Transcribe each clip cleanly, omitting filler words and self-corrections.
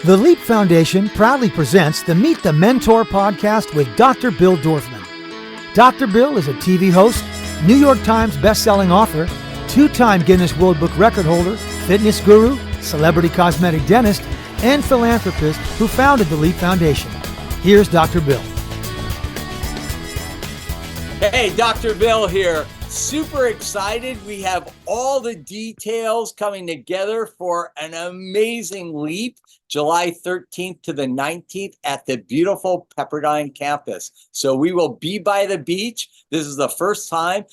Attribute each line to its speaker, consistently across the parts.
Speaker 1: The LEAP Foundation proudly presents the Meet the Mentor podcast with Dr. Bill Dorfman. Dr. Bill is a TV host, New York Times best-selling author, two-time Guinness World Book record holder, fitness guru, celebrity cosmetic dentist, and philanthropist who founded the LEAP Foundation. Here's Dr. Bill.
Speaker 2: Hey, Dr. Bill here. Super excited. We have all the details coming together for an amazing LEAP, July 13th to the 19th at the beautiful Pepperdine campus. So we will be by the beach. This is the first time.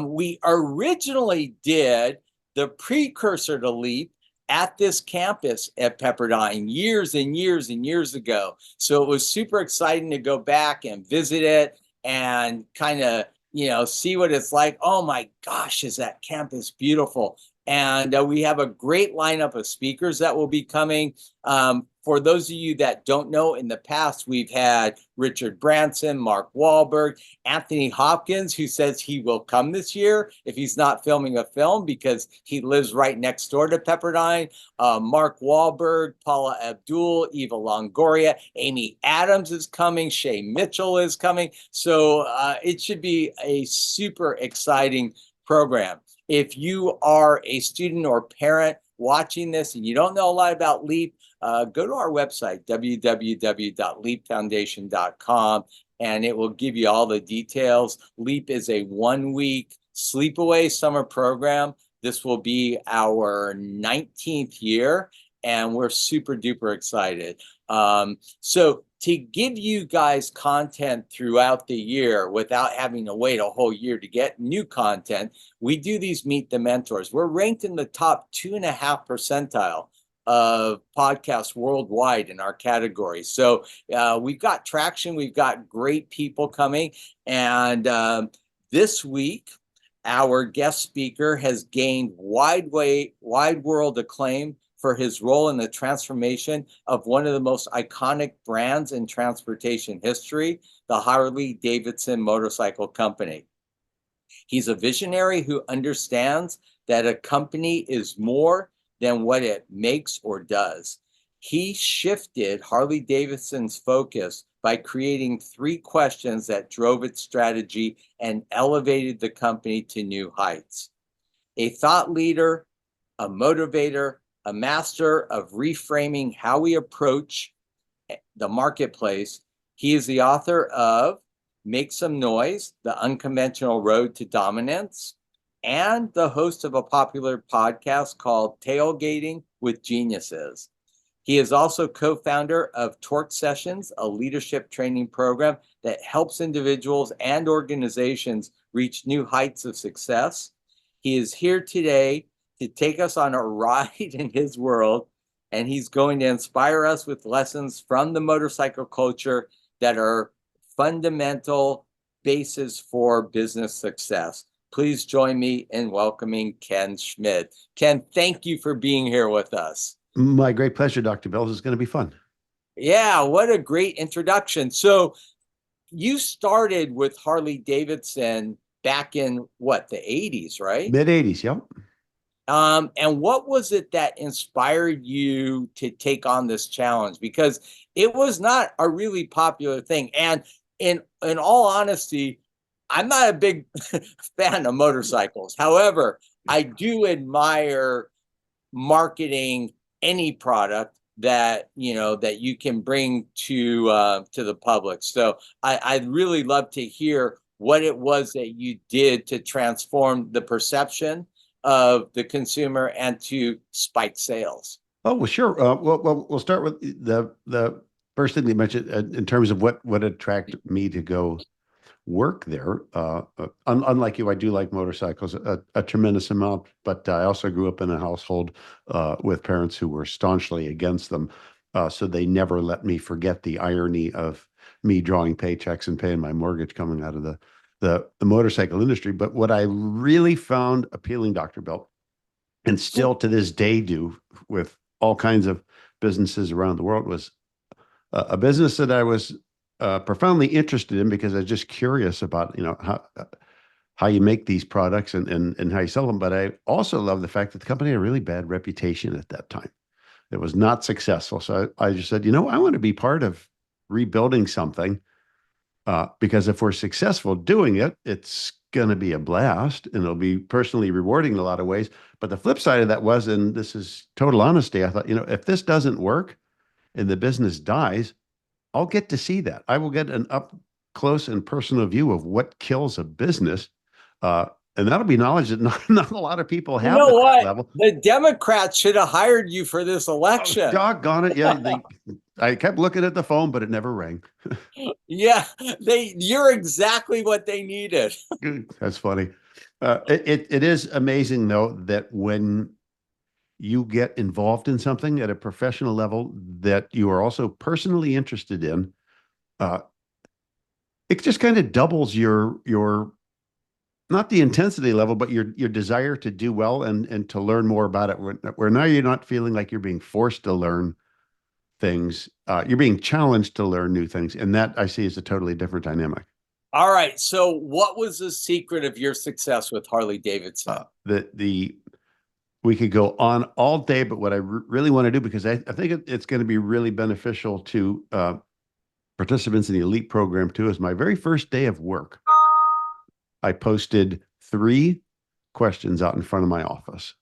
Speaker 2: We originally did the precursor to LEAP at this campus at Pepperdine years and years and years ago. So it was super exciting to go back and visit it and kind of see what it's like. Oh my gosh, is that campus beautiful? And we have a great lineup of speakers that will be coming. For those of you that don't know, in the past, we've had Richard Branson, Mark Wahlberg, Anthony Hopkins, who says he will come this year if he's not filming a film because he lives right next door to Pepperdine. Mark Wahlberg, Paula Abdul, Eva Longoria, Amy Adams is coming, Shay Mitchell is coming. So it should be a super exciting program. If you are a student or parent watching this and you don't know a lot about LEAP, go to our website, www.leapfoundation.com, and it will give you all the details. LEAP is a one-week sleepaway summer program. This will be our 19th year, and we're super duper excited. So to give you guys content throughout the year without having to wait a whole year to get new content, we do these Meet the Mentors. We're ranked in the top 2.5 percentile of podcasts worldwide in our category. So we've got traction. We've got great people coming. And this week, our guest speaker has gained wide world acclaim for his role in the transformation of one of the most iconic brands in transportation history, the Harley-Davidson motorcycle company. He's a visionary who understands that a company is more than what it makes or does. He shifted Harley-Davidson's focus by creating 3 questions that drove its strategy and elevated the company to new heights. A thought leader, a motivator, a master of reframing how we approach the marketplace. He is the author of Make Some Noise, The Unconventional Road to Dominance, and the host of a popular podcast called Tailgating with Geniuses. He is also co-founder of Torque Sessions, a leadership training program that helps individuals and organizations reach new heights of success. He is here today to take us on a ride in his world, and he's going to inspire us with lessons from the motorcycle culture that are fundamental basis for business success. Please join me in welcoming Ken Schmidt. Ken, thank you for being here with us.
Speaker 3: My great pleasure, Dr. Bill. This is going to be fun.
Speaker 2: Yeah, what a great introduction. So you started with Harley-Davidson back in what, the 80s, right?
Speaker 3: Mid-80s, yep.
Speaker 2: And what was it that inspired you to take on this challenge? Because it was not a really popular thing. And in all honesty, I'm not a big fan of motorcycles. However, I do admire marketing any product that you can bring to the public. So I'd really love to hear what it was that you did to transform the perception of the consumer and to spike sales.
Speaker 3: Oh, well, sure. Well, we'll start with the first thing you mentioned in terms of what attracted me to go work there. Unlike you, I do like motorcycles a tremendous amount, but I also grew up in a household with parents who were staunchly against them. So they never let me forget the irony of me drawing paychecks and paying my mortgage coming out of the motorcycle industry. But what I really found appealing, Dr. Bill, and still to this day do with all kinds of businesses around the world, was a business that I was profoundly interested in because I was just curious about, how you make these products and how you sell them. But I also love the fact that the company had a really bad reputation at that time. It was not successful. So I just said, I want to be part of rebuilding something, because if we're successful doing it, it's going to be a blast and it'll be personally rewarding in a lot of ways. But the flip side of that was, and this is total honesty, I thought, if this doesn't work and the business dies, I'll get to see that. I will get an up close and personal view of what kills a business. And that'll be knowledge that not a lot of people have
Speaker 2: You know
Speaker 3: at that
Speaker 2: what?
Speaker 3: level.
Speaker 2: The Democrats should have hired you for this
Speaker 3: Oh,
Speaker 2: election.
Speaker 3: doggone it. Yeah. I kept looking at the phone, but it never rang.
Speaker 2: Yeah, you're exactly what they needed.
Speaker 3: That's funny. It is amazing though, that when you get involved in something at a professional level that you are also personally interested in, it just kind of doubles your not the intensity level, but your desire to do well and to learn more about it. Where now you're not feeling like you're being forced to learn things. You're being challenged to learn new things. And that I see as a totally different dynamic.
Speaker 2: All right. So what was the secret of your success with Harley-Davidson?
Speaker 3: We could go on all day, but what I really want to do, because I think it's going to be really beneficial to participants in the elite program too, is my very first day of work. I posted 3 questions out in front of my office.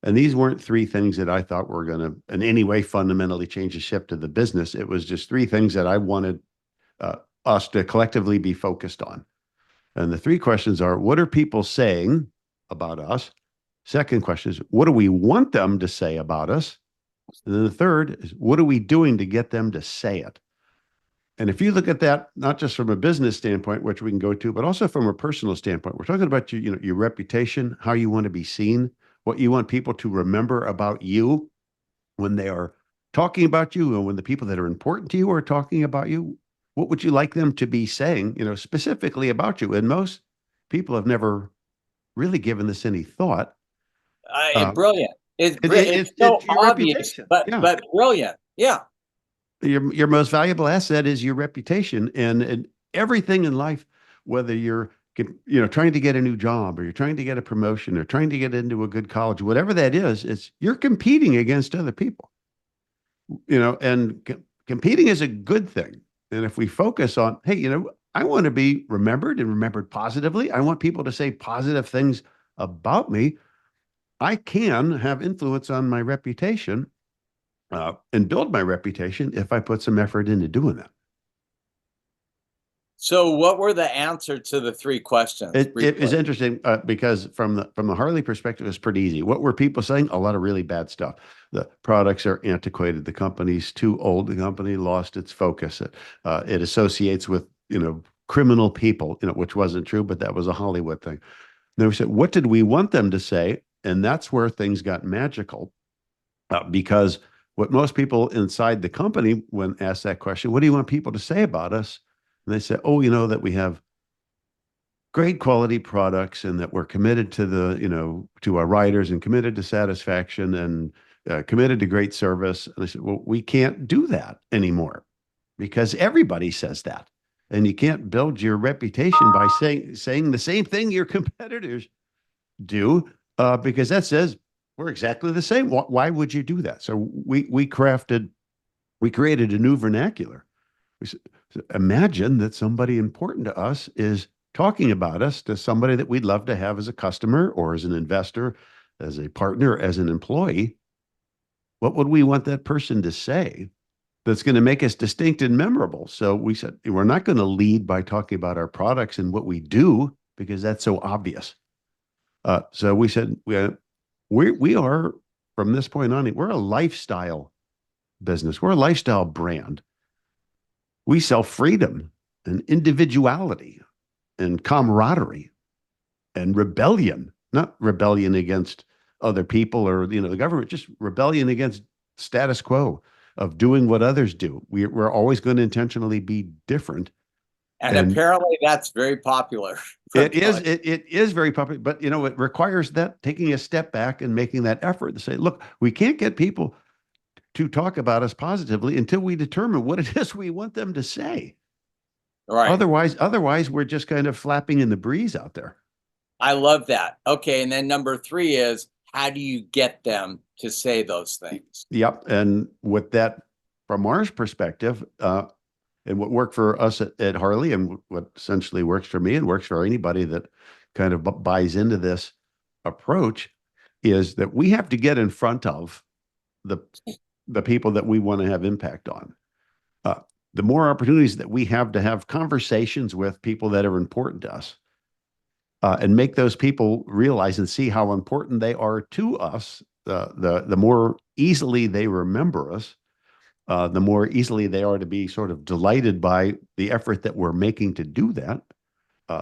Speaker 3: And these weren't 3 things that I thought were going to in any way fundamentally change the ship to the business. It was just 3 things that I wanted us to collectively be focused on. And the 3 questions are, what are people saying about us? Second question is, what do we want them to say about us? And then the third is, what are we doing to get them to say it? And if you look at that, not just from a business standpoint, which we can go to, but also from a personal standpoint, we're talking about your reputation, how you want to be seen, what you want people to remember about you when they are talking about you, and when the people that are important to you are talking about you. What would you like them to be saying, specifically about you? And most people have never really given this any thought.
Speaker 2: Brilliant. It's so
Speaker 3: your
Speaker 2: obvious,
Speaker 3: reputation.
Speaker 2: but brilliant. Yeah.
Speaker 3: Your most valuable asset is your reputation, and everything in life, whether you're trying to get a new job, or you're trying to get a promotion, or trying to get into a good college, whatever that is, you're competing against other people. And competing is a good thing. And if we focus on, hey, I want to be remembered and remembered positively. I want people to say positive things about me. I can have influence on my reputation and build my reputation if I put some effort into doing that.
Speaker 2: So what were the answer to the 3 questions?
Speaker 3: It is interesting because from the Harley perspective, it's pretty easy. What were people saying? A lot of really bad stuff. The products are antiquated. The company's too old. The company lost its focus. It associates with, criminal people, which wasn't true, but that was a Hollywood thing. Then we said, what did we want them to say? And that's where things got magical, because what most people inside the company, when asked that question, what do you want people to say about us? And they say, that we have great quality products, and that we're committed to to our riders, and committed to satisfaction, and committed to great service. And I said, well, we can't do that anymore, because everybody says that. And you can't build your reputation by saying the same thing your competitors do, because that says we're exactly the same. Why would you do that? So we created a new vernacular. We said, imagine that somebody important to us is talking about us to somebody that we'd love to have as a customer, or as an investor, as a partner, as an employee. What would we want that person to say that's going to make us distinct and memorable? So we said, we're not going to lead by talking about our products and what we do, because that's so obvious. So we said, we are, from this point on, we're a lifestyle business. We're a lifestyle brand. We sell freedom and individuality and camaraderie and rebellion, not rebellion against other people or, the government, just rebellion against status quo of doing what others do. We're always going to intentionally be different.
Speaker 2: And apparently that's very popular.
Speaker 3: It is very popular, but it requires that taking a step back and making that effort to say, look, we can't get people to talk about us positively until we determine what it is we want them to say.
Speaker 2: Right.
Speaker 3: Otherwise we're just kind of flapping in the breeze out there.
Speaker 2: I love that. Okay. And then number 3 is, how do you get them to say those things?
Speaker 3: Yep. And with that, from our perspective, and what worked for us at Harley, and what essentially works for me and works for anybody that kind of buys into this approach, is that we have to get in front of the people that we want to have impact on. The more opportunities that we have to have conversations with people that are important to us, and make those people realize and see how important they are to us, the more easily they remember us, the more easily they are to be sort of delighted by the effort that we're making to do that,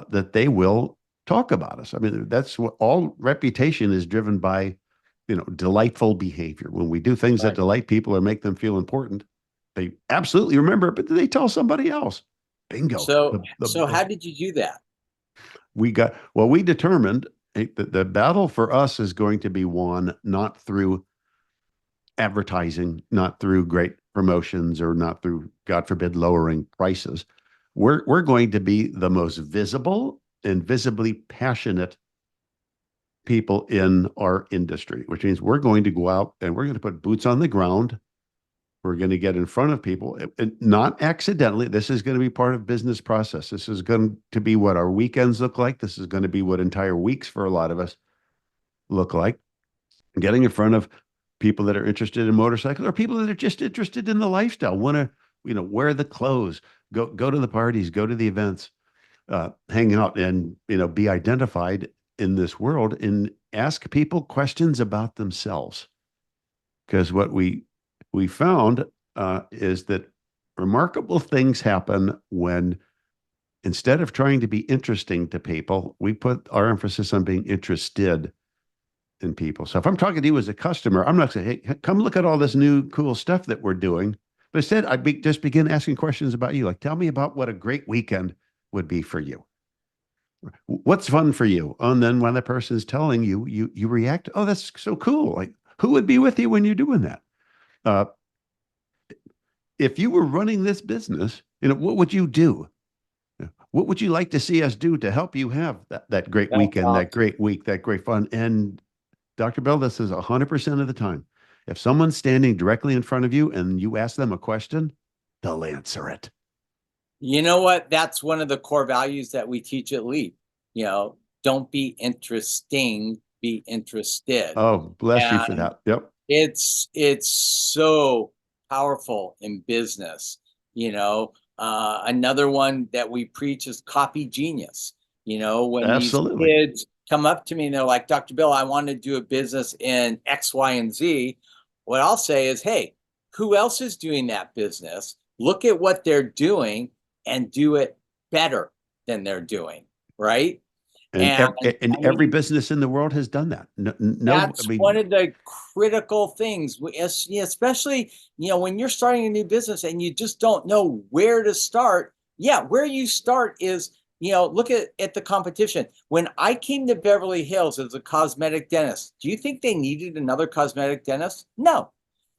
Speaker 3: that they will talk about us. I mean, that's what all reputation is driven by, delightful behavior. When we do things that delight people or make them feel important, they absolutely remember it, but they tell somebody else. Bingo.
Speaker 2: So how did you do that?
Speaker 3: We determined that the battle for us is going to be won not through advertising, not through great promotions, or not through, God forbid, lowering prices. We're going to be the most visible and visibly passionate people in our industry, which means we're going to go out and we're going to put boots on the ground. We're going to get in front of people, and not accidentally. This is going to be part of business process. This is going to be what our weekends look like. This is going to be what entire weeks for a lot of us look like. Getting in front of people that are interested in motorcycles, or people that are just interested in the lifestyle, want to, wear the clothes, go to the parties, go to the events, hang out, and, be identified in this world, and ask people questions about themselves. Because what we found is that remarkable things happen when, instead of trying to be interesting to people, we put our emphasis on being interested in people. So if I'm talking to you as a customer, I'm not saying, hey, come look at all this new cool stuff that we're doing. But instead, just begin asking questions about you. Like, tell me about what a great weekend would be for you. What's fun for you? And then when the person is telling you, you react, oh, that's so cool. Like, who would be with you when you're doing that? If you were running this business, what would you do? What would you like to see us do to help you have that great weekend, that great week, that great fun? And Dr. Bell, this is 100% of the time. If someone's standing directly in front of you and you ask them a question, they'll answer it.
Speaker 2: You know what? That's one of the core values that we teach at LEAP. Don't be interesting, be interested.
Speaker 3: Oh, bless you for that. Yep.
Speaker 2: It's so powerful in business. Another one that we preach is copy genius. When
Speaker 3: Absolutely.
Speaker 2: these kids come up to me and they're like, Dr. Bill, I want to do a business in X, Y, and Z. What I'll say is, hey, who else is doing that business? Look at what they're doing and do it better than they're doing, right?
Speaker 3: And every business in the world has done that.
Speaker 2: That's one of the critical things, especially, when you're starting a new business and you just don't know where to start. Yeah, where you start is, look at the competition. When I came to Beverly Hills as a cosmetic dentist, do you think they needed another cosmetic dentist? No.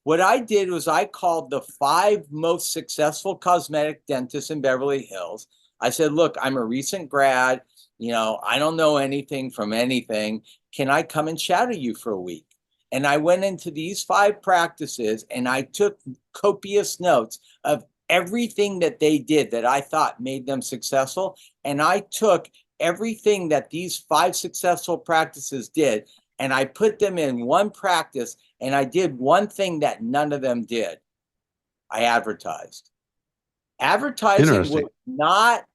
Speaker 2: What I did was I called the 5 most successful cosmetic dentists in Beverly Hills. I said, look, I'm a recent grad. I don't know anything from anything. Can I come and shadow you for a week? And I went into these 5 practices and I took copious notes of everything that they did that I thought made them successful. And I took everything that these 5 successful practices did, and I put them in one practice, and I did one thing that none of them did. I advertised. Advertising was not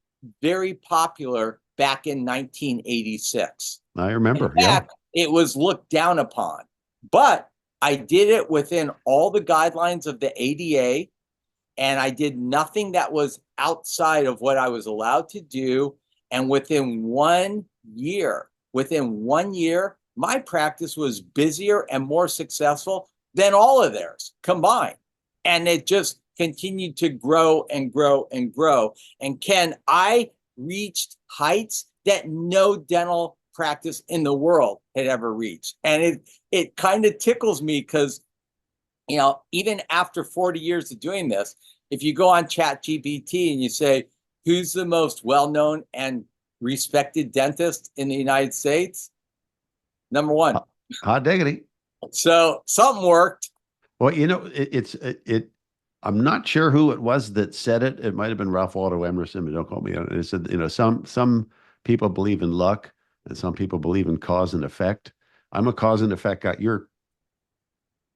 Speaker 2: very popular back in 1986.
Speaker 3: I remember.
Speaker 2: In fact, it was looked down upon. But I did it within all the guidelines of the ADA, and I did nothing that was outside of what I was allowed to do. And within 1 year, my practice was busier and more successful than all of theirs combined. And it just continued to grow and grow and grow. And Ken, I reached heights that no dental practice in the world had ever reached. And it kind of tickles me because, even after 40 years of doing this, if you go on ChatGPT and you say, who's the most well-known and respected dentist in the United States? Number 1,
Speaker 3: Hot diggity.
Speaker 2: So something worked.
Speaker 3: Well, I'm not sure who it was that said it. It might have been Ralph Waldo Emerson, but don't quote me on it. It said, some people believe in luck and some people believe in cause and effect. I'm a cause and effect guy. You're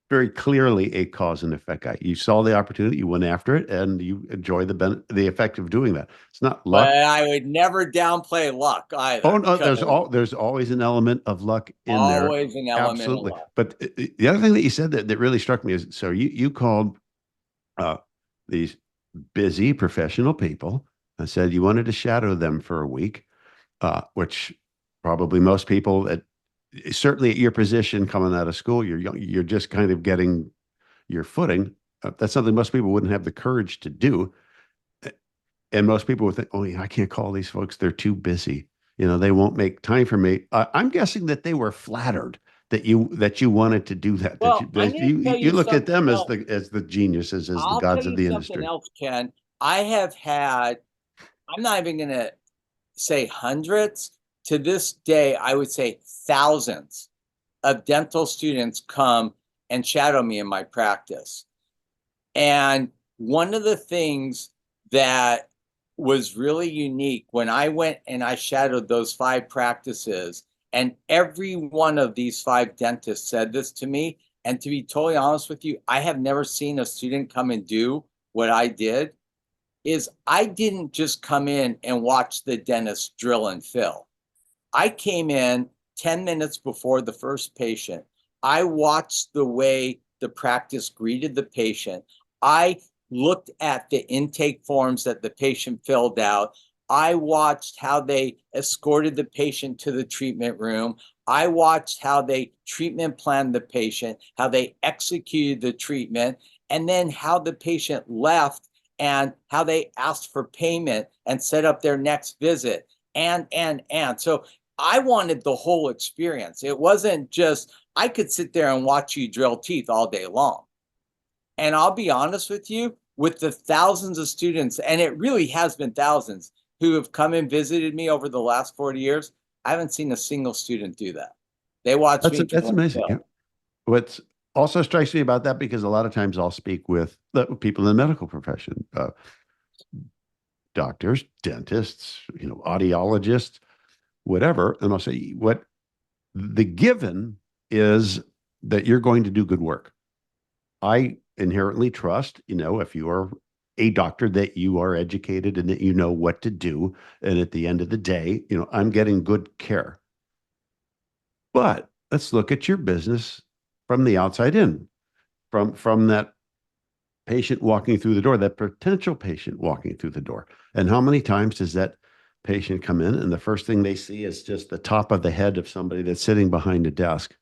Speaker 3: very clearly a cause and effect guy. You saw the opportunity, you went after it, and you enjoy the effect of doing that. It's not luck.
Speaker 2: But I would never downplay luck either.
Speaker 3: Oh no, there's always an element of luck in there.
Speaker 2: Always an element
Speaker 3: Absolutely.
Speaker 2: of luck.
Speaker 3: But the other thing that you said that really struck me is, so you called these busy professional people and said you wanted to shadow them for a week, which probably most people certainly at your position coming out of school, you're just kind of getting your footing. That's something most people wouldn't have the courage to do. And most people would think, oh, yeah, I can't call these folks. They're too busy. They won't make time for me. I'm guessing that they were flattered that you wanted to do that.
Speaker 2: Well,
Speaker 3: You looked at them as the geniuses, as the gods of the industry.
Speaker 2: Something else, Ken. I have had, I'm not even going to say hundreds. To this day, I would say thousands of dental students come and shadow me in my practice. And one of the things that was really unique when I went and I shadowed those 5 practices, and every one of these 5 dentists said this to me, and to be totally honest with you, I have never seen a student come and do what I did, is I didn't just come in and watch the dentist drill and fill. I came in 10 minutes before the first patient. I watched the way the practice greeted the patient. I looked at the intake forms that the patient filled out. I watched how they escorted the patient to the treatment room. I watched how they treatment planned the patient, how they executed the treatment, and then how the patient left and how they asked for payment and set up their next visit. And. So I wanted the whole experience. It wasn't just, I could sit there and watch you drill teeth all day long. And I'll be honest with you, with the thousands of students, and it really has been thousands, who have come and visited me over the last 40 years, I haven't seen a single student do that. They watch me.
Speaker 3: That's amazing. Yeah. What also strikes me about that, because a lot of times I'll speak with the people in the medical profession, doctors, dentists, audiologists, whatever. And I'll say, what the given is that you're going to do good work. I inherently trust, if you are a doctor, that you are educated and that you know what to do. And at the end of the day, I'm getting good care. But let's look at your business from the outside in, from that patient walking through the door, that potential patient walking through the door. And how many times does that patient come in and the first thing they see is just the top of the head of somebody that's sitting behind a desk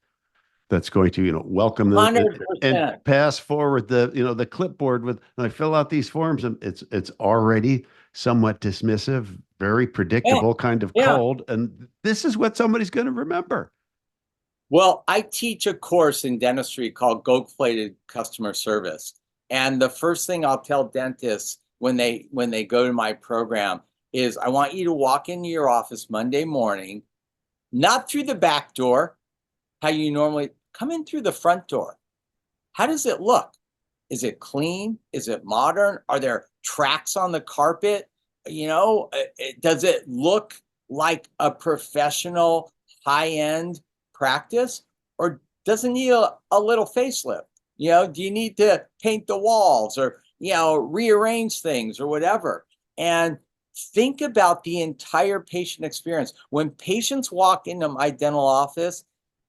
Speaker 3: that's going to, welcome them
Speaker 2: 100%.
Speaker 3: and pass forward the clipboard with, I fill out these forms, and it's already somewhat dismissive, very predictable, kind of cold. And this is what somebody's going to remember.
Speaker 2: Well, I teach a course in dentistry called Gold-Plated Customer Service. And the first thing I'll tell dentists when they go to my program is, I want you to walk into your office Monday morning, not through the back door, how you normally come in, through the front door. How does it look? Is it clean? Is it modern? Are there tracks on the carpet? Does it look like a professional high-end practice, or does it need a little facelift? Do you need to paint the walls, or, rearrange things, or whatever? And think about the entire patient experience. When patients walk into my dental office,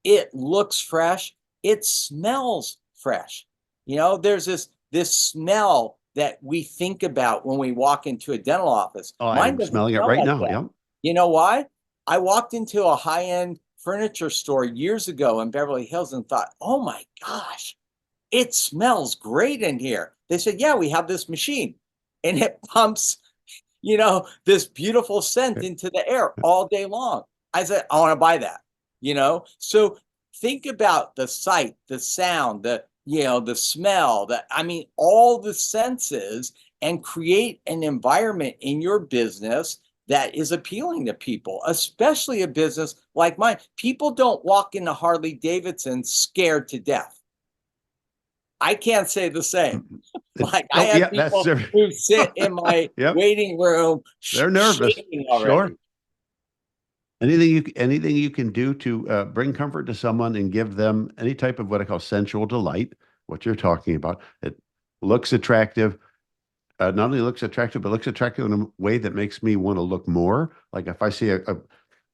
Speaker 2: it looks fresh. It smells fresh. There's this smell that we think about when we walk into a dental office.
Speaker 3: Oh, I'm smelling it right now. Yeah.
Speaker 2: You know why? I walked into a high-end furniture store years ago in Beverly Hills and thought, oh my gosh, it smells great in here. They said, yeah, we have this machine and it pumps, this beautiful scent into the air all day long. I said, I want to buy that. So think about the sight, the sound, the smell, all the senses, and create an environment in your business that is appealing to people, especially a business like mine. People don't walk into Harley-Davidson scared to death. I can't say the same. Like I have
Speaker 3: yeah, that's
Speaker 2: people who sit in my
Speaker 3: yep.
Speaker 2: waiting room,
Speaker 3: They're nervous.
Speaker 2: shaking already.
Speaker 3: Sure. Anything you can do to bring comfort to someone and give them any type of what I call sensual delight, what you're talking about. It looks attractive. Not only looks attractive, but looks attractive in a way that makes me want to look more. Like if I see a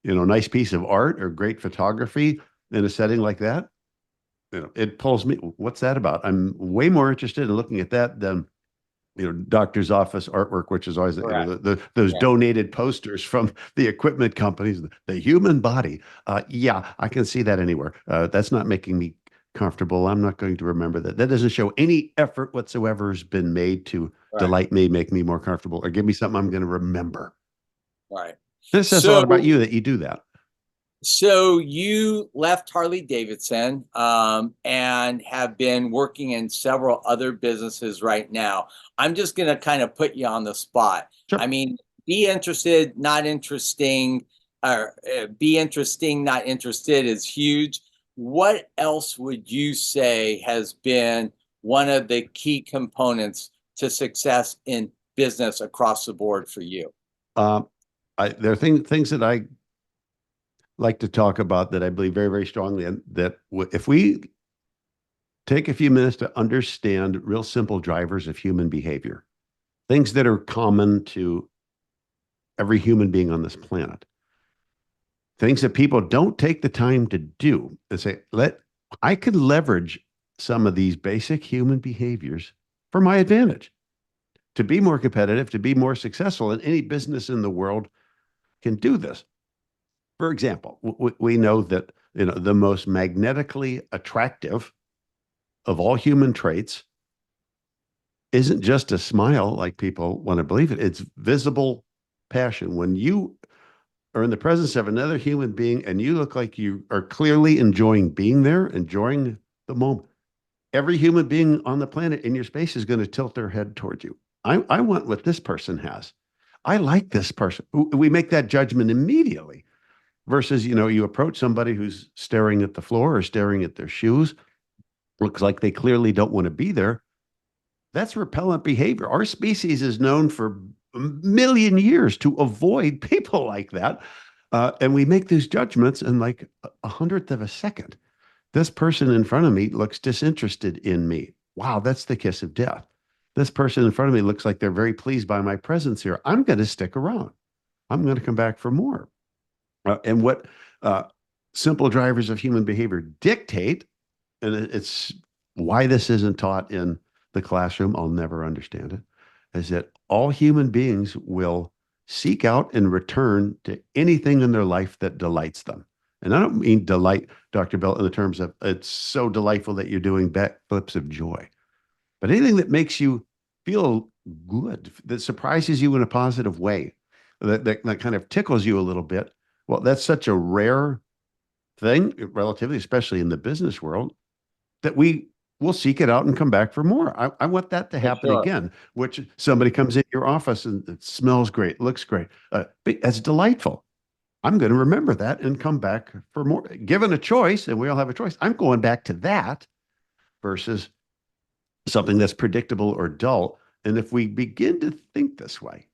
Speaker 3: nice piece of art or great photography in a setting like that, it pulls me. What's that about? I'm way more interested in looking at that than doctor's office artwork, which is always those donated posters from the equipment companies. The human body. Yeah, I can see that anywhere. That's not making me comfortable. I'm not going to remember that. That doesn't show any effort whatsoever has been made to delight me, make me more comfortable, or give me something I'm going to remember.
Speaker 2: Right.
Speaker 3: This says a lot about you that you do that.
Speaker 2: So you left Harley-Davidson and have been working in several other businesses right now. I'm just going to kind of put you on the spot.
Speaker 3: Sure.
Speaker 2: I mean, be interested, not interesting, or be interesting, not interested is huge. What else would you say has been one of the key components to success in business across the board for you?
Speaker 3: There are things that I like to talk about that I believe very, very strongly in, that if we take a few minutes to understand real simple drivers of human behavior, things that are common to every human being on this planet, things that people don't take the time to do, and say, I could leverage some of these basic human behaviors for my advantage to be more competitive, to be more successful, and any business in the world can do this. For example, we know that the most magnetically attractive of all human traits isn't just a smile, like people want to believe it. It's visible passion. When you are in the presence of another human being and you look like you are clearly enjoying being there, enjoying the moment, every human being on the planet in your space is going to tilt their head towards you. I want what this person has. I like this person. We make that judgment immediately. Versus, you approach somebody who's staring at the floor or staring at their shoes, looks like they clearly don't want to be there. That's repellent behavior. Our species is known for a million years to avoid people like that. And we make these judgments in like a hundredth of a second. This person in front of me looks disinterested in me. Wow, that's the kiss of death. This person in front of me looks like they're very pleased by my presence here. I'm going to stick around. I'm going to come back for more. And what simple drivers of human behavior dictate, and it's why this isn't taught in the classroom, I'll never understand it, is that all human beings will seek out and return to anything in their life that delights them. And I don't mean delight, Dr. Bell, in the terms of it's so delightful that you're doing backflips of joy, but anything that makes you feel good, that surprises you in a positive way, that kind of tickles you a little bit. Well, that's such a rare thing, relatively, especially in the business world, that we will seek it out and come back for more. I want that to happen again, which somebody comes in your office and it smells great, looks great. That's delightful. I'm going to remember that and come back for more. Given a choice, and we all have a choice, I'm going back to that versus something that's predictable or dull. And if we begin to think this way,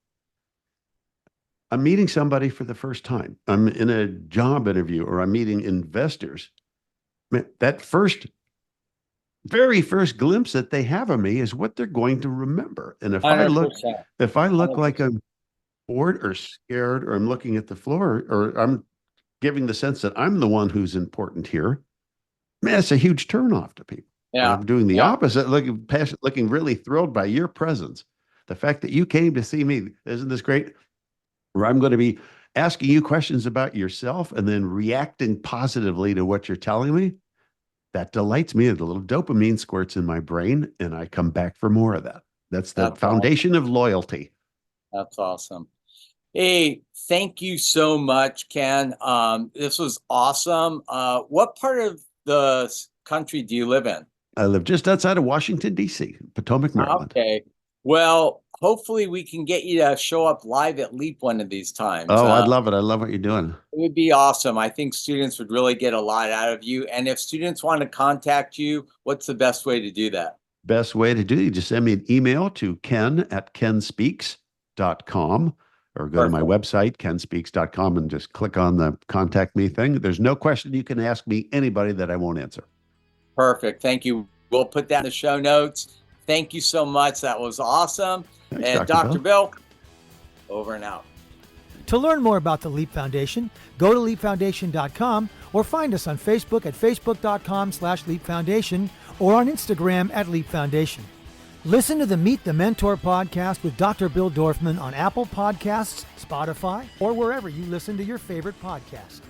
Speaker 3: I'm meeting somebody for the first time. I'm in a job interview or I'm meeting investors. Man, that very first glimpse that they have of me is what they're going to remember. And if
Speaker 2: 100%.
Speaker 3: I look
Speaker 2: 100%.
Speaker 3: like I'm bored or scared, or I'm looking at the floor, or I'm giving the sense that I'm the one who's important here, man, it's a huge turnoff to people.
Speaker 2: Yeah.
Speaker 3: I'm doing the opposite, looking really thrilled by your presence. The fact that you came to see me, isn't this great? Where I'm going to be asking you questions about yourself and then reacting positively to what you're telling me. That delights me. The little dopamine squirts in my brain, and I come back for more of that. That's the foundation of loyalty.
Speaker 2: That's awesome. Hey, thank you so much, Ken. This was awesome. What part of the country do you live in?
Speaker 3: I live just outside of Washington, D.C., Potomac, Maryland.
Speaker 2: Okay. Well, hopefully we can get you to show up live at LEAP one of these times.
Speaker 3: Oh, I'd love it. I love what you're doing.
Speaker 2: It would be awesome. I think students would really get a lot out of you. And if students want to contact you, what's the best way to do that?
Speaker 3: Best way to do it, you just send me an email to ken@kenspeaks.com or go to my website, kenspeaks.com, and just click on the contact me thing. There's no question you can ask me anybody that I won't answer.
Speaker 2: Perfect. Thank you. We'll put that in the show notes. Thank you so much. That was awesome.
Speaker 3: Thanks,
Speaker 2: And Dr. Bill, over and out.
Speaker 1: To learn more about the LEAP Foundation, go to leapfoundation.com or find us on Facebook at facebook.com/LEAP Foundation or on Instagram at LEAP Foundation. Listen to the Meet the Mentor podcast with Dr. Bill Dorfman on Apple Podcasts, Spotify, or wherever you listen to your favorite podcast.